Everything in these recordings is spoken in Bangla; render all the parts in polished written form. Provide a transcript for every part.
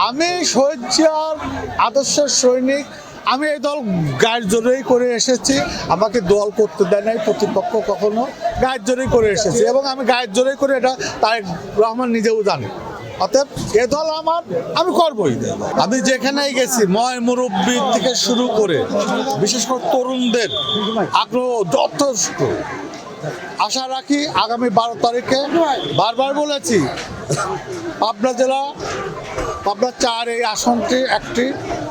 আমি শহীদ জিয়ার আদর্শের সৈনিক। আমি এই দল গায়ের জোরেই করে এসেছি, আমাকে দল করতে দেয় নাই প্রতিপক্ষ কখনো। গায়ের জোরেই করে এসেছি এবং আমি গায়ের জোরেই করে এটা তারেক রহমান নিজেও জানে। অতএব এ দল আমার, আমি করবই। আমি যেখানেই গেছি ময় মুরব্বী থেকে শুরু করে বিশেষ করে তরুণদের আগ্রহ যথেষ্ট। আশা রাখি আগামী 12 তারিখে, বারবার বলেছি, পাবনা জেলা পাবনা 4 এই আসনটি একটি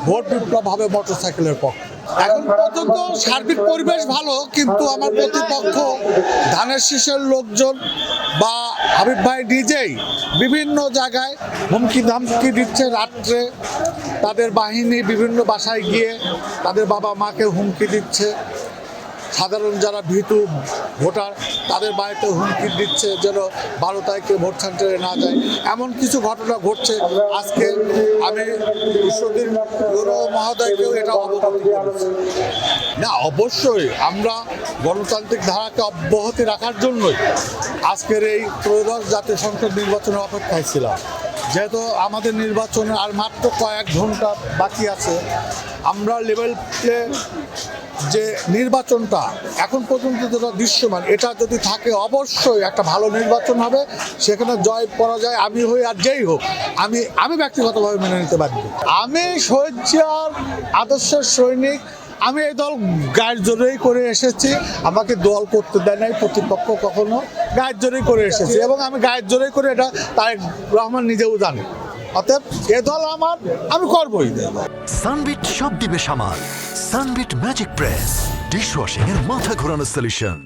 ভোট বিপ্লব হবে মোটরসাইকেলের পক্ষে। এখন পর্যন্ত সার্বিক পরিবেশ ভালো, কিন্তু আমার প্রতিপক্ষ ধানের শীষের লোকজন বা হাবিব ভাই নিজেই বিভিন্ন জায়গায় হুমকি ধামকি দিচ্ছে। রাত্রে তাদের বাহিনী বিভিন্ন বাসায় গিয়ে তাদের বাবা মাকে হুমকি দিচ্ছে। সাধারণ যারা ভীতু ভোটার তাদের বাড়িতে হুমকি দিচ্ছে যেন 12 তারিখে ভোট সেন্টারে না যায়। এমন কিছু ঘটনা ঘটছে। আজকে আমি ঈশ্বরদীর মহোদয়কেও এটা অবগত করেছি। না, অবশ্যই আমরা গণতান্ত্রিক ধারাকে অব্যাহতি রাখার জন্যই আজকের এই ত্রয়োদশ জাতীয় সংসদ নির্বাচনের অপেক্ষায় ছিলাম। যেহেতু আমাদের নির্বাচনে আর মাত্র কয়েক ঘন্টা বাকি আছে, আমরা লেভেল প্লে যে নির্বাচনটা এখন পর্যন্ত যেটা দৃশ্যমান, এটা যদি থাকে অবশ্যই একটা ভালো নির্বাচন হবে। সেখানে জয় পরাজয় আমি হই আর যেই হোক, আমি ব্যক্তিগতভাবে মেনে নিতে পারি। আমি শহীদ জিয়ার আদর্শের সৈনিক। আমি এই দল গায়ের জোরেই করে এসেছি, আমাকে দল করতে দেয় নাই প্রতিপক্ষ কখনো। গায়ের জোরেই করে এসেছি এবং আমি গায়ের জোরেই করে এটা তারেক রহমান নিজেও জানে। অতএব এ দল আমার, আমি করবই। সানবিট সব দিবে সামাল। সানবিট ম্যাজিক প্রেস ডিশওয়াশিং এর মাথা ঘোরানো সলিউশন।